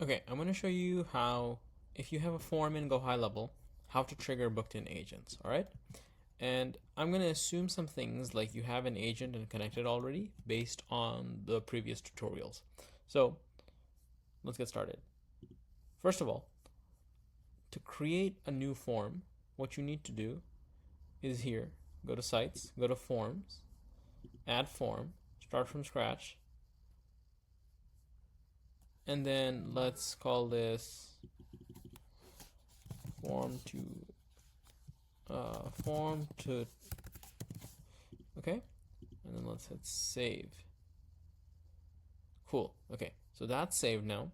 Okay, I'm going to show you how, if you have a form in Go High Level, how to trigger booked-in agents, all right? And I'm going to assume some things like you have an agent and connected already based on the previous tutorials. So let's get started. First of all, to create a new form, what you need to do is here, go to Sites, go to Forms, Add Form, start from scratch, and then let's call this form to okay, and then let's hit save. Cool. Okay, so that's saved now.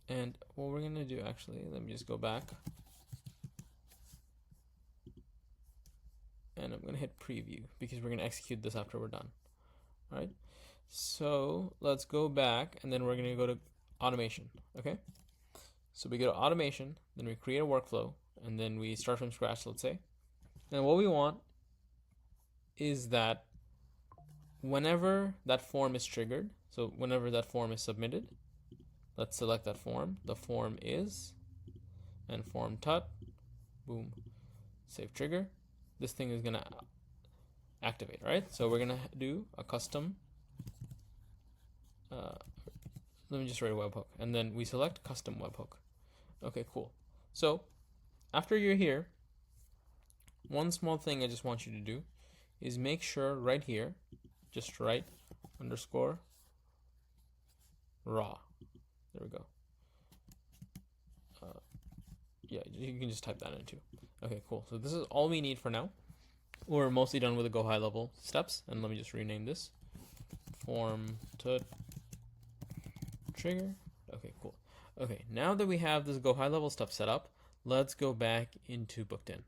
And what we're gonna do, actually, let me just go back, and I'm gonna hit preview because we're gonna execute this after we're done. All right, so let's go back, and then we're gonna go to automation. Okay, so we go to automation, then we create a workflow, and then we start from scratch, let's say. And what we want is that whenever that form is triggered, so whenever that form is submitted, let's select that form. The form is, and form tut, boom, save trigger. This thing is gonna activate, right? So we're gonna do a custom. Uh, Let me just write a webhook, and then we select custom webhook. Okay, cool. So after you're here, one small thing I just want you to do is make sure right here, just write underscore raw. There we go. Yeah, you can just type that in too. Okay, cool. So this is all we need for now. We're mostly done with the Go High Level steps, and let me just rename this form to trigger. Okay, cool. Okay, now that we have this Go High Level stuff set up, let's go back into Booked In.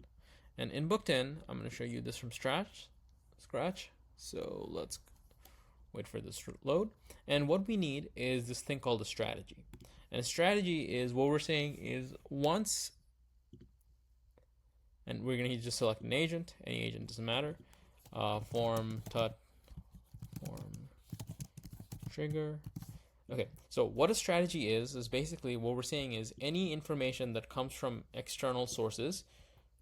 And in Booked In, I'm going to show you this from scratch. So let's wait for this to load. And what we need is this thing called a strategy. And a strategy is what we're saying is once, and we're going to just select an agent. Any agent doesn't matter. Form tut form trigger. Okay, so what a strategy is basically what we're saying is any information that comes from external sources,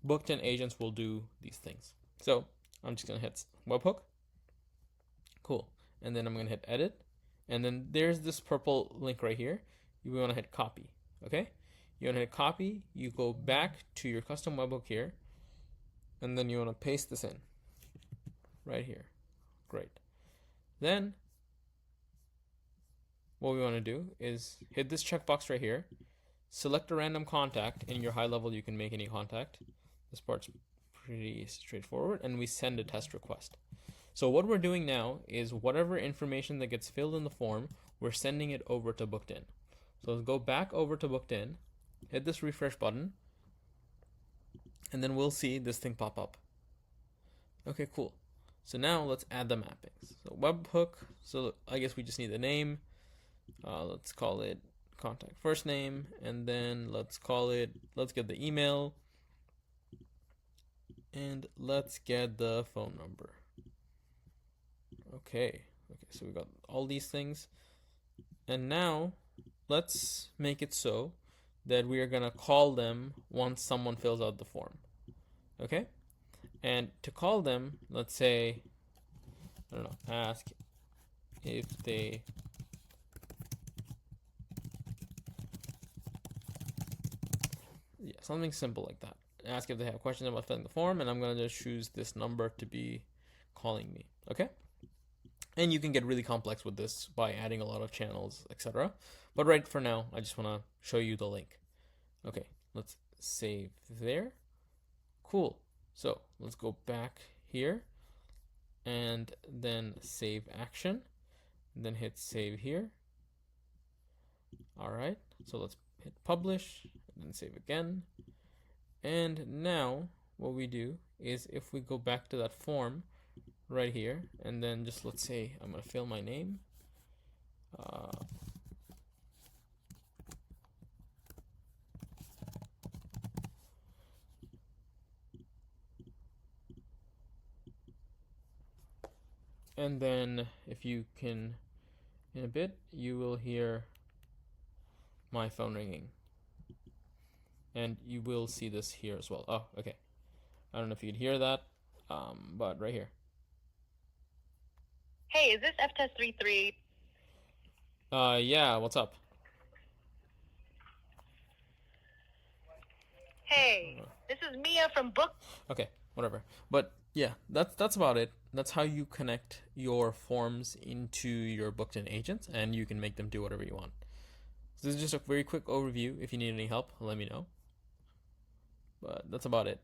booked-in agents will do these things. So I'm just gonna hit webhook. Cool, and then I'm gonna hit edit, and then there's this purple link right here. You want to hit copy. Okay, you want to hit copy. You go back to your custom webhook here, and then you want to paste this in right here. Great. Then what we want to do is hit this checkbox right here, select a random contact. In your high level, you can make any contact. This part's pretty straightforward, and we send a test request. So what we're doing now is whatever information that gets filled in the form, we're sending it over to Booked In. So let's go back over to Booked In, hit this refresh button, and then we'll see this thing pop up. Okay, cool. So now let's add the mappings. So webhook, so I guess we just need the name. Let's call it contact first name, and then let's get the email, and let's get the phone number. Okay, so we got all these things, and now let's make it so that we are gonna call them once someone fills out the form. Okay, and to call them, let's say, I don't know, ask if they something simple like that. Ask if they have questions about filling the form, and I'm going to just choose this number to be calling me. Okay? And you can get really complex with this by adding a lot of channels, etc. But right for now, I just want to show you the link. Okay, let's save there. Cool. So let's go back here and then save action, and then hit save here. All right, so let's hit publish and then save again. And now what we do is if we go back to that form right here, and then just let's say I'm going to fill my name. And then if you can In a bit, you will hear my phone ringing. And you will see this here as well. Oh, okay. I don't know if you can hear that, but right here. Hey, is this F-Test 33? Yeah, what's up? Hey, this is Mia from Book. Okay, whatever. But yeah, that's about it. That's how you connect your forms into your booked-in agents, and you can make them do whatever you want. So this is just a very quick overview. If you need any help, let me know. But that's about it.